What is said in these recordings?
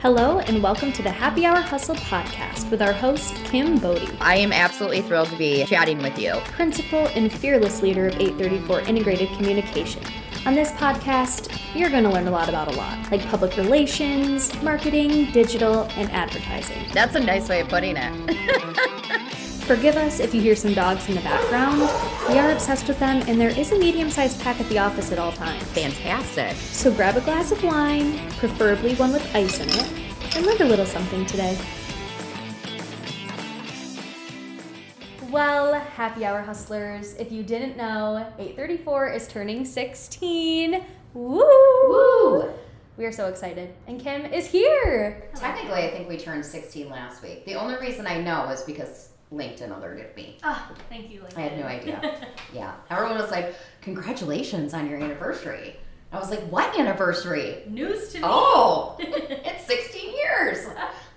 Hello and welcome to the Happy Hour Hustle podcast with our host, Kim Bodie. I am absolutely thrilled to be chatting with you. Principal and fearless leader of 834 Integrated Communication. On this podcast, you're going to learn a lot about a lot, like public relations, marketing, digital, and advertising. That's a nice way of putting it. Forgive us if you hear some dogs in the background. We are obsessed with them, and there is a medium-sized pack at the office at all times. Fantastic. So grab a glass of wine, preferably one with ice in it, and learn a little something today. Well, happy hour hustlers. If you didn't know, 834 is turning 16. Woo! Woo! We are so excited. And Kim is here. Technically, I think we turned 16 last week. The only reason I know is because LinkedIn alerted me. Oh, thank you, LinkedIn. I had no idea. Yeah. Everyone was like, congratulations on your anniversary. I was like, what anniversary? News to me. Oh, it's 16 years.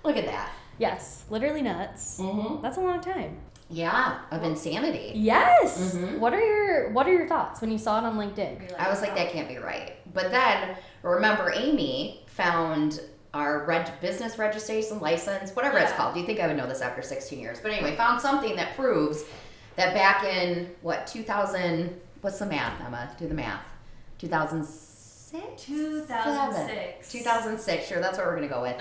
Look at that. Yes, literally nuts. Mm-hmm. That's a long time. Yeah, of insanity. Yes. Mm-hmm. What are your thoughts when you saw it on LinkedIn? I was like, that can't be right. But then, remember, Amy found our business registration license, whatever it's called. Do you think I would know this after 16 years? But anyway, found something that proves that back in, 2000, what's the math, Emma? Do the math. 2006? 2006. 2006, sure, that's what we're going to go with.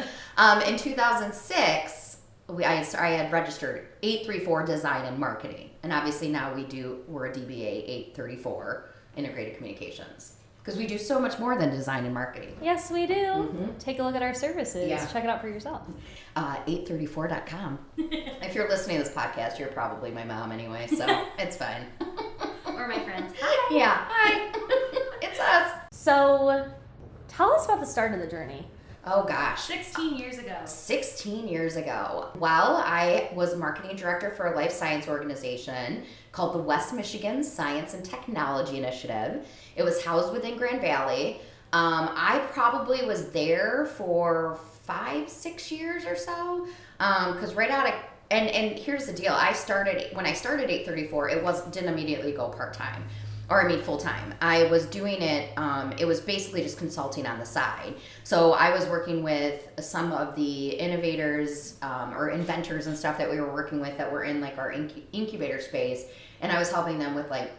In 2006, I had registered 834 Design and Marketing. And obviously now we're a DBA 834 Integrated Communications. Because we do so much more than design and marketing. Yes, we do. Mm-hmm. Take a look at our services. Yeah. Check it out for yourself. 834.com. If you're listening to this podcast, you're probably my mom anyway, so it's fine. Or my friends. Hi. Yeah. Hi. It's us. So, tell us about the start of the journey. Oh gosh. 16 years ago. 16 years ago. Well, I was marketing director for a life science organization called the West Michigan Science and Technology Initiative. It was housed within Grand Valley. I probably was there for 5-6 years or so. Because right out of and here's the deal. When I started 834, didn't immediately go part-time. Full-time. I was doing it, it was basically just consulting on the side. So I was working with some of the innovators or inventors and stuff that we were working with that were in like our incubator space. And I was helping them with like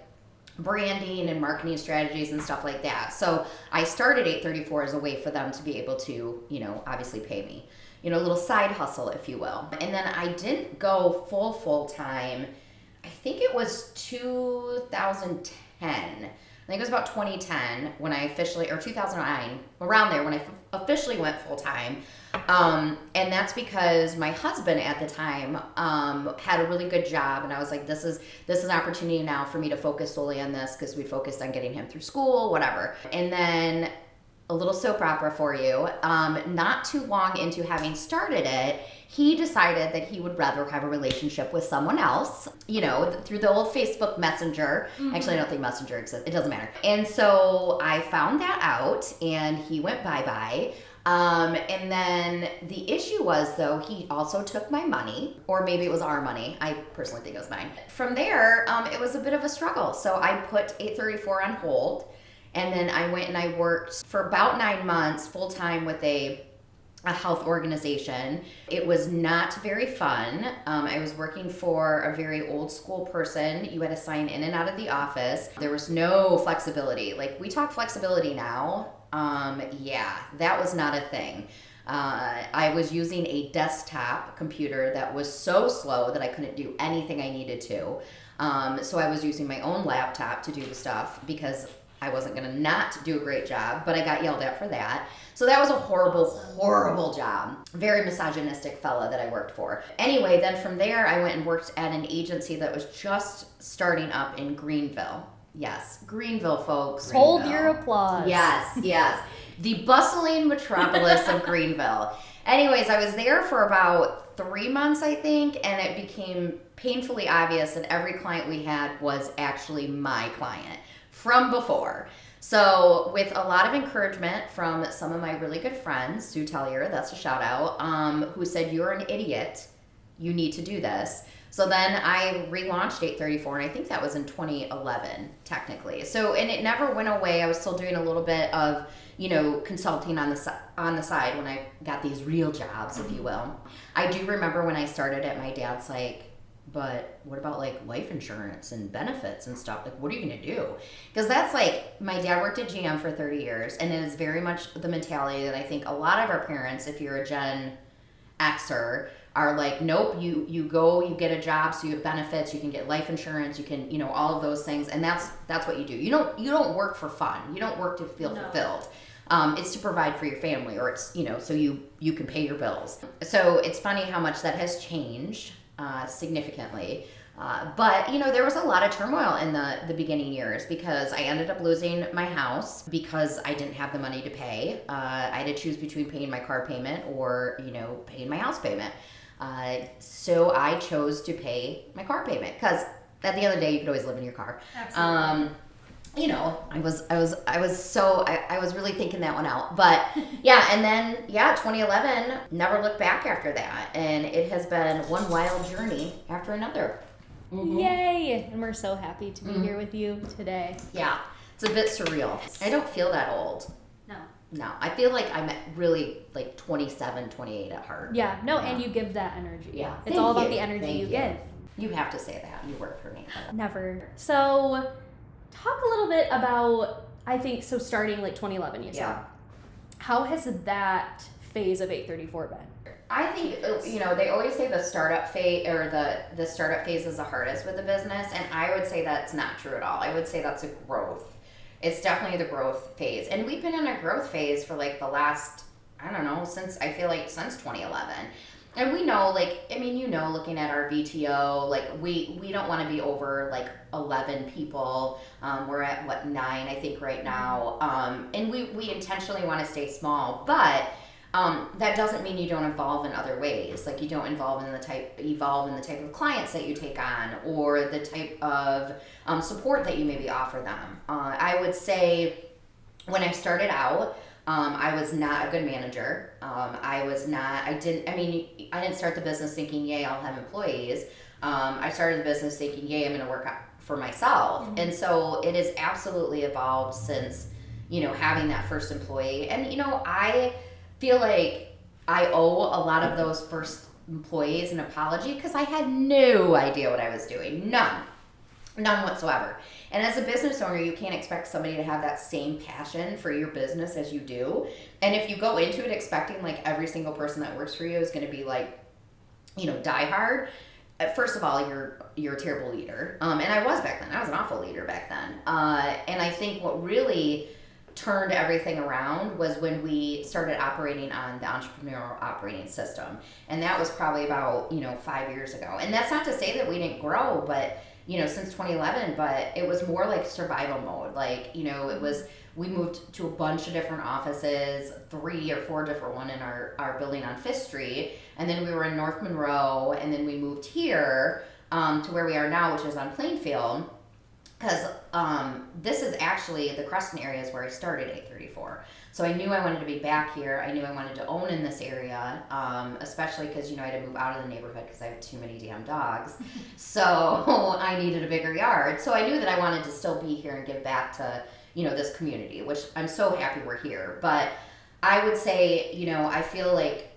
branding and marketing strategies and stuff like that. So I started 834 as a way for them to be able to, obviously pay me, a little side hustle, if you will. And then I didn't go full-time. I think it was 2010. I think it was about 2010 when I officially, or 2009, around there when I officially went full-time. And that's because my husband at the time had a really good job, and I was like, this is an opportunity now for me to focus solely on this because we focused on getting him through school, whatever. And then a little soap opera for you. Not too long into having started it, he decided that he would rather have a relationship with someone else, through the old Facebook Messenger. Mm-hmm. Actually, I don't think Messenger exists. It doesn't matter. And so I found that out, and he went bye-bye. And then the issue was, though, he also took my money, or maybe it was our money. I personally think it was mine. From there, it was a bit of a struggle. So I put 834 on hold, and then I went and I worked for about 9 months full-time with a health organization. It was not very fun. I was working for a very old school person. You had to sign in and out of the office. There was no flexibility. Like, we talk flexibility now. That was not a thing. I was using a desktop computer that was so slow that I couldn't do anything I needed to. So I was using my own laptop to do the stuff because I wasn't going to not do a great job, but I got yelled at for that. So that was a horrible job. Very misogynistic fella that I worked for. Anyway, then from there, I went and worked at an agency that was just starting up in Greenville. Yes, Greenville, folks. Hold Greenville. your applause. Yes. The bustling metropolis of Greenville. Anyways, I was there for about 3 months, I think, and it became painfully obvious that every client we had was actually my client from before. So with a lot of encouragement from some of my really good friends, Sue Tellier, that's a shout out, who said, you're an idiot, you need to do this. So then I relaunched 834, and I think that was in 2011, technically. So, and it never went away. I was still doing a little bit of consulting on the side when I got these real jobs, if you will. I do remember when I started it, my dad's like, but what about like life insurance and benefits and stuff? Like, what are you going to do? Because that's like, my dad worked at GM for 30 years, and it is very much the mentality that I think a lot of our parents, if you're a Gen Xer, are like, nope, you go, you get a job, so you have benefits, you can get life insurance, you can, all of those things, and that's what you do. You don't work for fun. You don't work to feel fulfilled. It's to provide for your family, or it's, so you can pay your bills. So it's funny how much that has changed significantly. But there was a lot of turmoil in the beginning years, because I ended up losing my house because I didn't have the money to pay. I had to choose between paying my car payment or, paying my house payment. So I chose to pay my car payment, because at the end of the day, you could always live in your car. Absolutely. I was really thinking that one out. But yeah, and then 2011, never looked back after that, and it has been one wild journey after another. Mm-hmm. Yay! And we're so happy to be here with you today. Yeah, it's a bit surreal. I don't feel that old. No, I feel like I'm really like 27, 28 at heart. Yeah, no, and you give that energy. Yeah. It's all about the energy you give. You have to say that. You work for me. Never. So, talk a little bit about, I think, so starting like 2011, you said. Yeah. How has that phase of 834 been? I think, they always say the startup phase, or the startup phase is the hardest with the business, and I would say that's not true at all. I would say that's a growth. It's definitely the growth phase. And we've been in a growth phase for like the last, since 2011. And we know, looking at our VTO, like we don't want to be over like 11 people. We're at 9, I think, right now. And we intentionally want to stay small, but that doesn't mean you don't evolve in other ways. Like, you don't evolve in the type of clients that you take on, or the type of support that you maybe offer them. I would say when I started out, I was not a good manager. I didn't start the business thinking, yay, I'll have employees. I started the business thinking, yay, I'm going to work for myself. Mm-hmm. And so it has absolutely evolved since, having that first employee. And, I feel like I owe a lot of those first employees an apology, because I had no idea what I was doing. None whatsoever. And as a business owner, you can't expect somebody to have that same passion for your business as you do. And if you go into it expecting like every single person that works for you is going to be like, die hard, first of all, you're a terrible leader. And I was back then. I was an awful leader back then. And I think what really turned everything around was when we started operating on the entrepreneurial operating system. And that was probably about, 5 years ago. And that's not to say that we didn't grow, but since 2011, but it was more like survival mode. Like, we moved to a bunch of different offices, 3 or 4 different one in our building on 5th Street. And then we were in North Monroe, and then we moved here to where we are now, which is on Plainfield. Because this is actually, the Creston area is where I started 834. So I knew I wanted to be back here. I knew I wanted to own in this area, especially because, I had to move out of the neighborhood because I have too many damn dogs. So I needed a bigger yard. So I knew that I wanted to still be here and give back to, this community, which I'm so happy we're here. But I would say, I feel like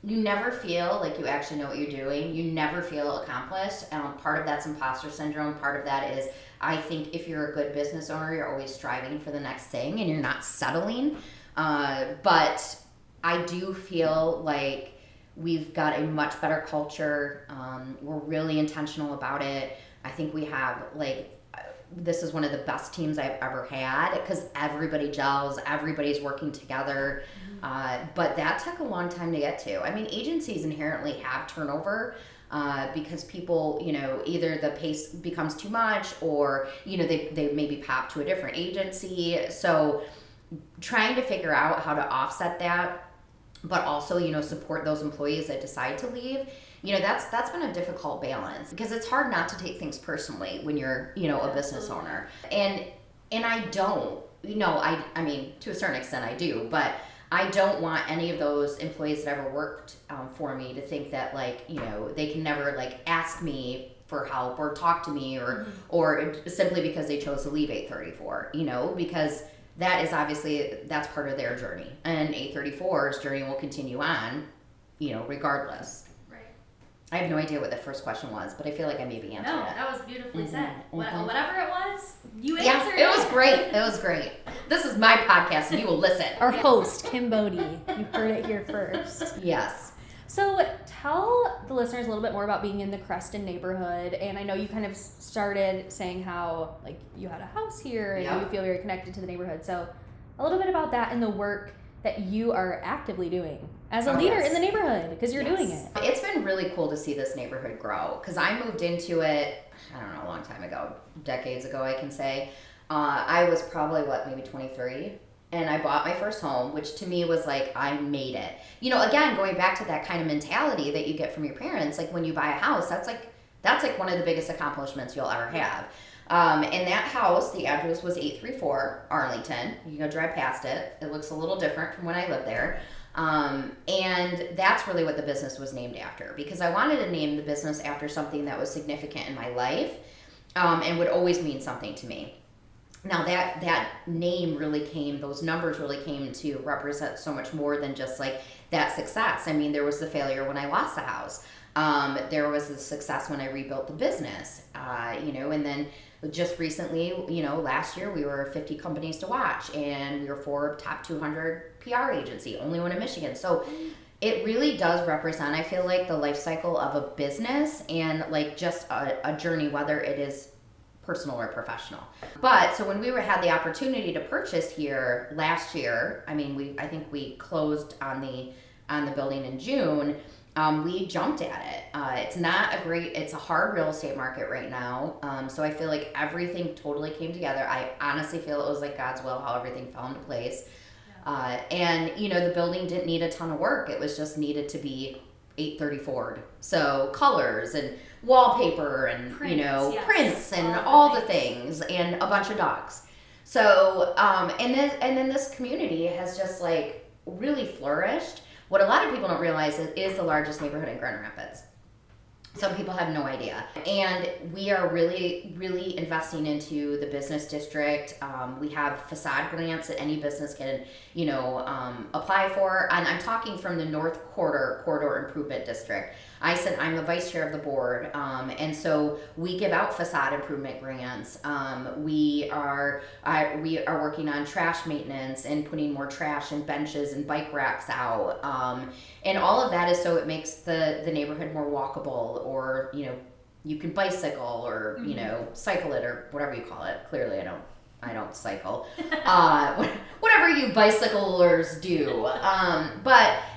you never feel like you actually know what you're doing. You never feel accomplished. Part of that's imposter syndrome. Part of that is, I think if you're a good business owner, you're always striving for the next thing and you're not settling. But I do feel like we've got a much better culture. We're really intentional about it. I think we have this is one of the best teams I've ever had, because everybody gels, everybody's working together. But that took a long time to get to. I mean, agencies inherently have turnover. Because people, either the pace becomes too much, or, they maybe pop to a different agency. So trying to figure out how to offset that, but also, support those employees that decide to leave, that's been a difficult balance, because it's hard not to take things personally when you're, a business owner. And I don't, I mean, to a certain extent I do, but I don't want any of those employees that ever worked for me to think that they can never ask me for help or talk to me or simply because they chose to leave 834, because that is obviously, that's part of their journey. And 834's journey will continue on, regardless. Right. I have no idea what the first question was, but I feel like I maybe answered No, it. that was beautifully said. mhm. Whatever it was, you Yeah, answered it was great. It was great. This is my podcast, and you will listen. Our host, Kim Bodie. You heard it here first. Yes. So tell the listeners a little bit more about being in the Creston neighborhood. And I know you kind of started saying how like you had a house here and Yep. you feel very connected to the neighborhood. So a little bit about that and the work that you are actively doing as a leader yes. in the neighborhood because you're Yes. doing it. It's been really cool to see this neighborhood grow because I moved into it, I don't know, a long time ago, decades ago, I can say. I was probably, maybe 23? And I bought my first home, which to me was like, I made it. Again, going back to that kind of mentality that you get from your parents, like when you buy a house, that's like one of the biggest accomplishments you'll ever have. And that house, the address was 834 Arlington. You go drive past it. It looks a little different from when I lived there. And that's really what the business was named after because I wanted to name the business after something that was significant in my life and would always mean something to me. Now that name really those numbers really came to represent so much more than just like that success. I mean, there was the failure when I lost the house. There was the success when I rebuilt the business, and then just recently, last year we were 50 companies to watch and we were Forbes top 200 PR agency, only one in Michigan. So it really does represent, I feel like, the life cycle of a business and like just a journey, whether it is personal or professional. But so when we had the opportunity to purchase here last year, I think we closed on the building in June. We jumped at it. It's a hard real estate market right now. So I feel like everything totally came together. I honestly feel it was like God's will, how everything fell into place. And the building didn't need a ton of work. It was just needed to be 834'd. So colors and wallpaper and prints and all the things and a bunch of dogs. So and then this community has just like really flourished. What a lot of people don't realize is the largest neighborhood in Grand Rapids. Some people have no idea. And we are really, really investing into the business district. We have facade grants that any business can, apply for. And I'm talking from the North Corridor Improvement District. I'm the vice chair of the board. And so we give out facade improvement grants. We are working on trash maintenance and putting more trash and benches and bike racks out. And all of that is so it makes the neighborhood more walkable, or you can bicycle or cycle it or whatever you call it. Clearly I don't cycle. Whatever you bicyclers do.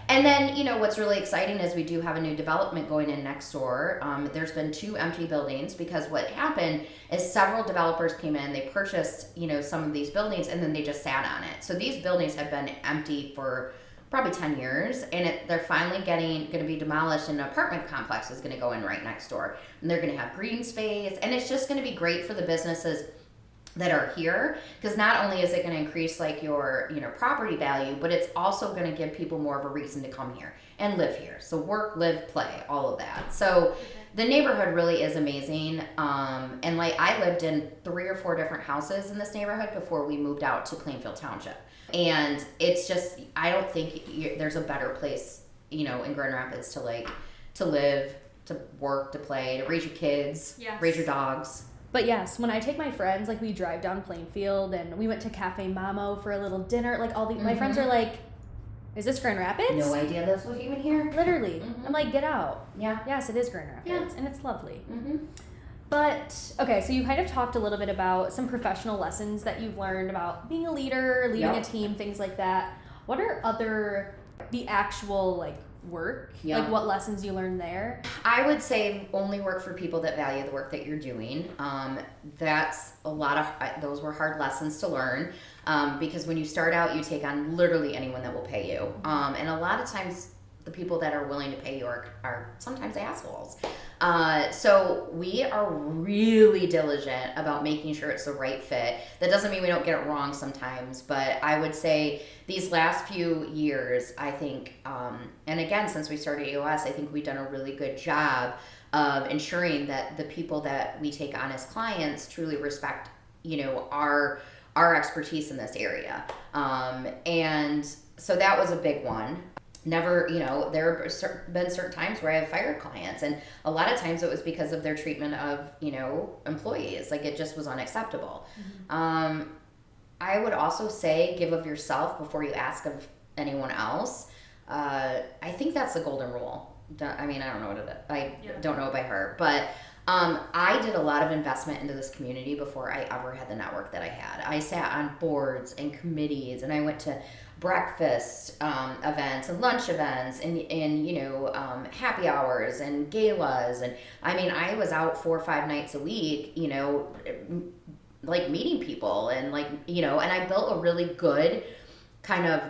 And then what's really exciting is we do have a new development going in next door. There's been 2 empty buildings because what happened is several developers came in, they purchased some of these buildings, and then they just sat on it. So these buildings have been empty for probably 10 years, and they're finally going to be demolished, and an apartment complex is going to go in right next door, and they're going to have green space, and it's just going to be great for the businesses that are here, because not only is it going to increase like your property value, but it's also going to give people more of a reason to come here and live here. So work, live, play, all of that. So the neighborhood really is amazing. And like I lived in 3 or 4 different houses in this neighborhood before we moved out to Plainfield Township. And it's just, I don't think there's a better place, in Grand Rapids to live, to work, to play, to raise your kids, raise your dogs. But yes, when I take my friends, like we drive down Plainfield and we went to Cafe Mamo for a little dinner, like my friends are like, is this Grand Rapids? No idea this was even here. Literally. I'm like, get out. Yeah. Yes, it is Grand Rapids, and it's lovely. Mm-hmm. But, okay, so you kind of talked a little bit about some professional lessons that you've learned about being a leader, leading a team, things like that. What are the actual, like, work? Yeah. Like, what lessons you learned there? I would say only work for people that value the work that you're doing. That's a lot of, those were hard lessons to learn. Because when you start out, you take on literally anyone that will pay you. And a lot of times, the people that are willing to pay you are sometimes assholes. So we are really diligent about making sure it's the right fit. That doesn't mean we don't get it wrong sometimes, but I would say these last few years, I think, and again, since we started EOS, I think we've done a really good job of ensuring that the people that we take on as clients truly respect, our expertise in this area. And so that was a big one. Never, there have been certain times where I have fired clients, and a lot of times it was because of their treatment of, employees. Like, it just was unacceptable. I would also say give of yourself before you ask of anyone else. I think that's the golden rule. I don't know what it is. I don't know it by heart, but I did a lot of investment into this community before I ever had the network that I had. I sat on boards and committees, and I went to breakfast events and lunch events and happy hours and galas, and I was out 4 or 5 nights a week, like meeting people and and I built a really good kind of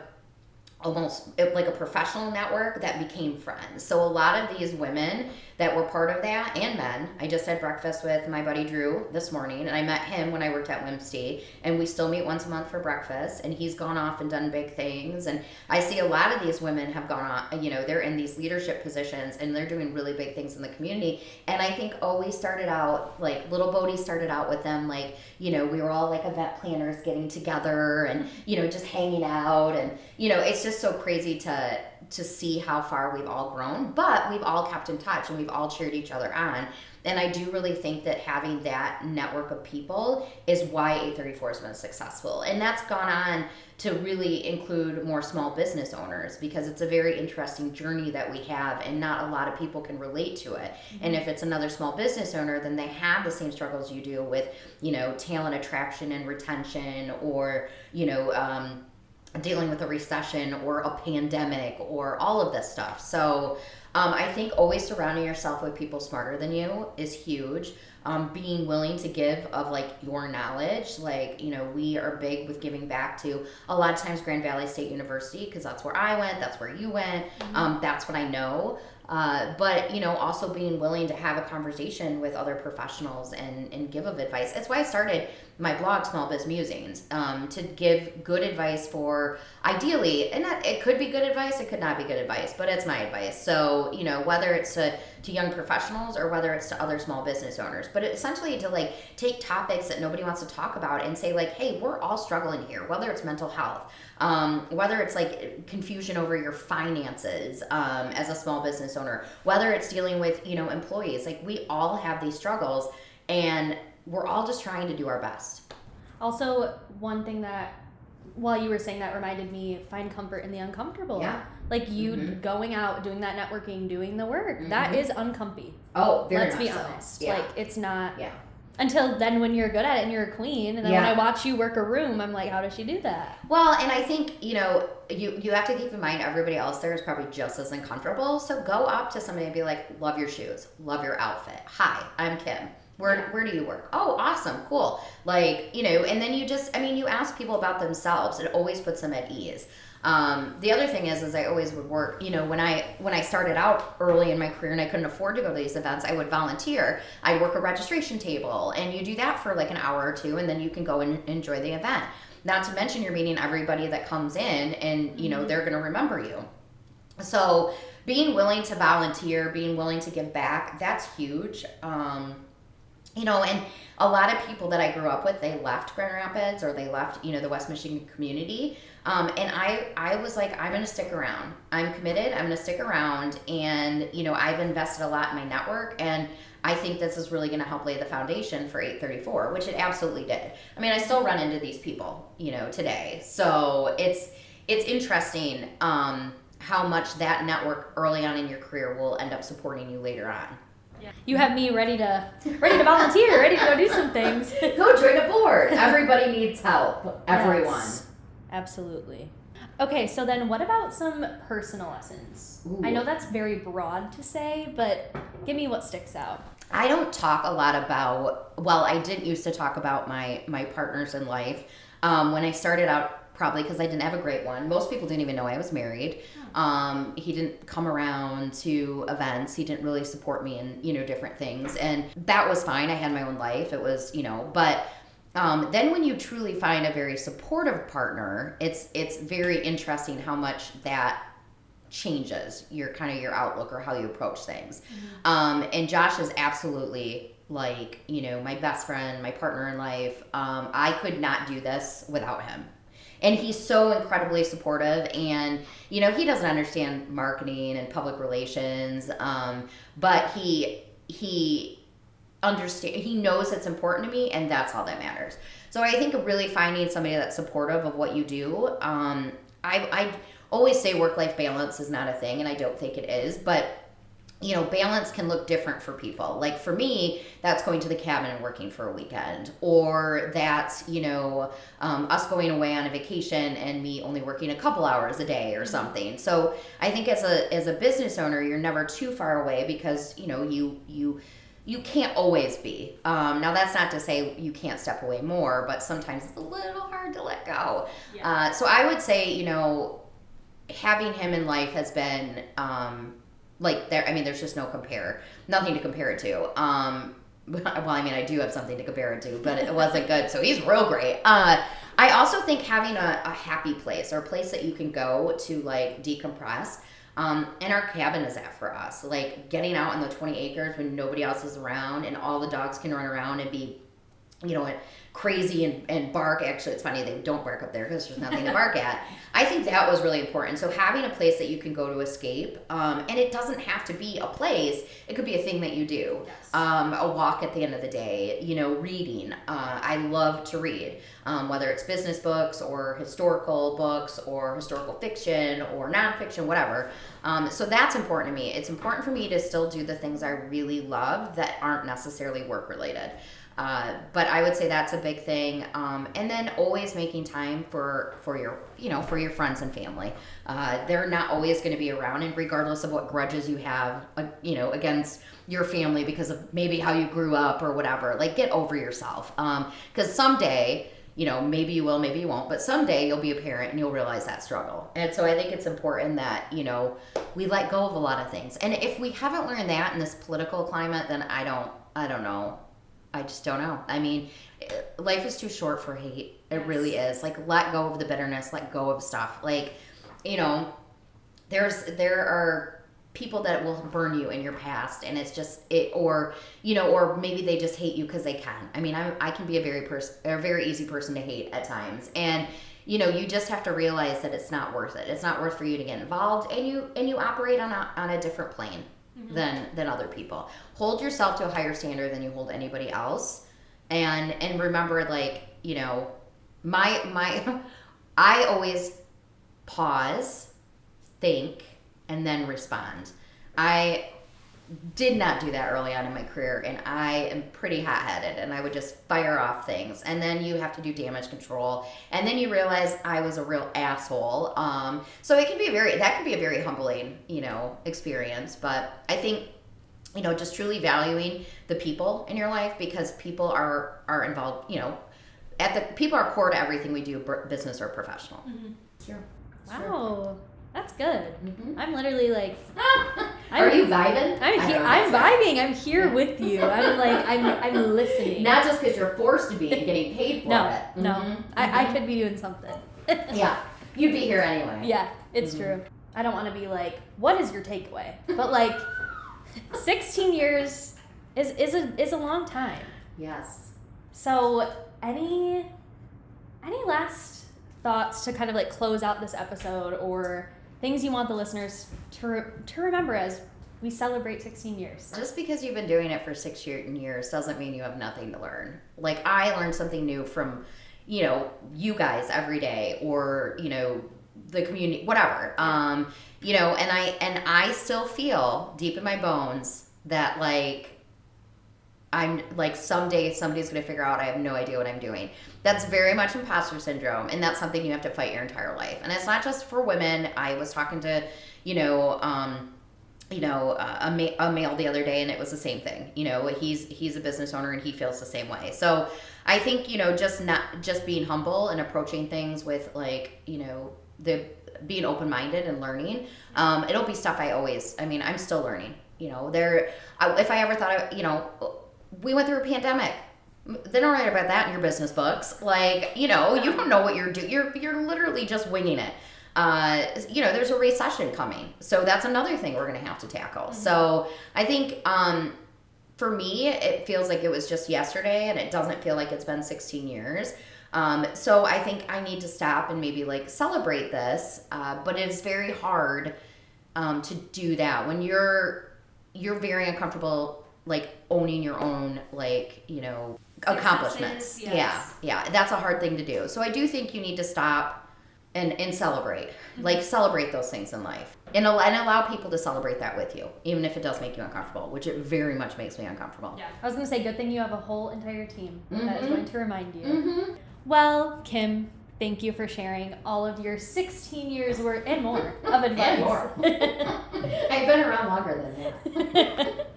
almost like a professional network that became friends. So a lot of these women that were part of that, and men, I just had breakfast with my buddy Drew this morning, and I met him when I worked at Wimpsty, and we still meet once a month for breakfast, and he's gone off and done big things. And I see a lot of these women have gone on, they're in these leadership positions, and they're doing really big things in the community. And I think, we started out, like, Little Bodie started out with them, like, we were all like event planners getting together and, just hanging out, and, it's just so crazy to see how far we've all grown, but we've all kept in touch and we've all cheered each other on. And I do really think that having that network of people is why 834 has been successful. And that's gone on to really include more small business owners, because it's a very interesting journey that we have, and not a lot of people can relate to it. And if it's another small business owner, then they have the same struggles you do with, talent attraction and retention, or, dealing with a recession or a pandemic or all of this stuff. So I think always surrounding yourself with people smarter than you is huge. Being willing to give of like your knowledge, like, we are big with giving back to a lot of times Grand Valley State University, because that's where I went, that's where you went, that's what I know. But also being willing to have a conversation with other professionals and give of advice. That's why I started my blog, Small Biz Musings, to give good advice for, ideally, and it could be good advice, it could not be good advice, but it's my advice. So, whether it's to young professionals or whether it's to other small business owners, but essentially to like take topics that nobody wants to talk about and say like, hey, we're all struggling here, whether it's mental health, whether it's like confusion over your finances as a small business owner, whether it's dealing with, employees, like we all have these struggles, and we're all just trying to do our best. Also, one thing that, while you were saying that, reminded me, find comfort in the uncomfortable. Yeah. Like you going out, doing that networking, doing the work, that is uncomfy. Oh, very Let's much be so. honest. Yeah. Like, it's not. Yeah. Until then, when you're good at it and you're a queen, and then when I watch you work a room, I'm like, how does she do that? Well, and I think, you have to keep in mind everybody else there is probably just as uncomfortable. So go up to somebody and be like, love your shoes, love your outfit. Hi, I'm Kim. Where do you work? Oh, awesome, cool. Like, and then you just, you ask people about themselves. It always puts them at ease. The other thing is I always would work, when I started out early in my career and I couldn't afford to go to these events, I would volunteer. I'd work a registration table, and you do that for like an hour or two, and then you can go and enjoy the event. Not to mention you're meeting everybody that comes in, and, they're going to remember you. So being willing to volunteer, being willing to give back, that's huge. And a lot of people that I grew up with, they left Grand Rapids, or they left, the West Michigan community. And I was like, I'm going to stick around. I'm committed. I'm going to stick around. And, I've invested a lot in my network, and I think this is really going to help lay the foundation for 834, which it absolutely did. I still run into these people, today. So it's interesting, how much that network early on in your career will end up supporting you later on. You have me ready to volunteer, ready to go do some things. Go join a board. Everybody needs help. Everyone. Yes, absolutely. Okay, so then what about some personal lessons? Ooh. I know that's very broad to say, but give me what sticks out. I don't talk a lot about, I didn't used to talk about my partners in life. When I started out, probably because I didn't have a great one. Most people didn't even know I was married. He didn't come around to events. He didn't really support me in, different things. And that was fine. I had my own life. It was, but then when you truly find a very supportive partner, it's very interesting how much that changes your outlook or how you approach things. And Josh is absolutely like, my best friend, my partner in life. I could not do this without him. And he's so incredibly supportive, and he doesn't understand marketing and public relations, but he understand. He knows it's important to me, and that's all that matters. So I think really finding somebody that's supportive of what you do. I always say work-life balance is not a thing, and I don't think it is, but balance can look different for people. Like for me, that's going to the cabin and working for a weekend, or that's, us going away on a vacation and me only working a couple hours a day or something. So I think as a business owner, you're never too far away because, you can't always be. Now that's not to say you can't step away more, but sometimes it's a little hard to let go. Yeah. So I would say, having him in life has been, there's just nothing to compare it to. I do have something to compare it to, but it wasn't good. So he's real great. I also think having a happy place, or a place that you can go to like decompress. And our cabin is that for us. Like getting out in the 20 acres when nobody else is around and all the dogs can run around and be, crazy and bark. Actually, it's funny, they don't bark up there because there's nothing to bark at. I think that was really important. So having a place that you can go to escape, and it doesn't have to be a place. It could be a thing that you do. Yes. A walk at the end of the day, reading. I love to read, whether it's business books or historical books or historical fiction or nonfiction, whatever. So that's important to me. It's important for me to still do the things I really love that aren't necessarily work related. But I would say that's a big thing. And then always making time for your friends and family. They're not always going to be around, and regardless of what grudges you have, against your family because of maybe how you grew up or whatever, like get over yourself. 'Cause someday, maybe you will, maybe you won't, but someday you'll be a parent and you'll realize that struggle. And so I think it's important that, we let go of a lot of things. And if we haven't learned that in this political climate, then I don't know. I just don't know. I mean, life is too short for hate. It really is. Like, let go of the bitterness. Let go of stuff. Like, there are people that will burn you in your past, and it's just or maybe they just hate you because they can. I mean, I can be a very easy person to hate at times, and you just have to realize that it's not worth it. It's not worth for you to get involved, and you operate on a different plane. Mm-hmm. than other people. Hold yourself to a higher standard than you hold anybody else, and remember, like, my I always pause, think, and then respond. I did not do that early on in my career, and I am pretty hot-headed, and I would just fire off things, and then you have to do damage control, and then you realize I was a real asshole. So it can be that can be a very humbling, experience. But I think, just truly valuing the people in your life, because people are involved, people are core to everything we do, business or professional. Mm-hmm. Sure. Wow. That's good. Mm-hmm. I'm literally like, are you vibing? I'm vibing. I'm here with you. I'm like, I'm listening. Not just because you're forced to be and getting paid for it. No. Mm-hmm. I could be doing something. Yeah, you'd be here anyway. Yeah, it's true. I don't want to be like, what is your takeaway? But like, 16 years is a long time. Yes. So any last thoughts to kind of like close out this episode, or things you want the listeners to remember as we celebrate 16 years? Just because you've been doing it for 6 years doesn't mean you have nothing to learn. Like, I learned something new from, you guys every day, or, the community, whatever. And I still feel deep in my bones that, like, I'm like, someday somebody's going to figure out I have no idea what I'm doing. That's very much imposter syndrome, and that's something you have to fight your entire life. And it's not just for women. I was talking to, a male the other day, and it was the same thing. He's a business owner, and he feels the same way. So I think, just being humble and approaching things with, like, the being open-minded and learning. It'll be stuff I'm still learning. If I ever thought, we went through a pandemic. They don't write about that in your business books. Like, you don't know what you're doing. You're literally just winging it. There's a recession coming. So that's another thing we're going to have to tackle. Mm-hmm. So I think for me, it feels like it was just yesterday, and it doesn't feel like it's been 16 years. So I think I need to stop and maybe like celebrate this. But it's very hard to do that when you're very uncomfortable, like owning your own, like, you know, accomplishments. Yes. Yeah, that's a hard thing to do. So I do think you need to stop and celebrate, like celebrate those things in life, and allow people to celebrate that with you, even if it does make you uncomfortable, which it very much makes me uncomfortable. Yeah. I was gonna say, good thing you have a whole entire team that is Mhm. going to remind you. Mm-hmm. Well, Kim, thank you for sharing all of your 16 years worth and more of advice. And more. I've been around longer than that.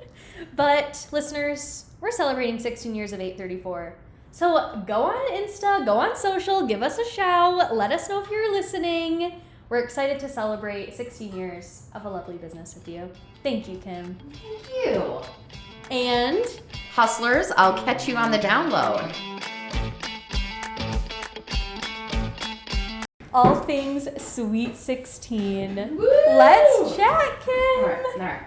But listeners, we're celebrating 16 years of 834. So go on Insta, go on social, give us a shout, let us know if you're listening. We're excited to celebrate 16 years of a lovely business with you. Thank you, Kim. Thank you. And Hustlers, I'll catch you on the download. all things Sweet 16. Woo! Let's chat, Kim. All right.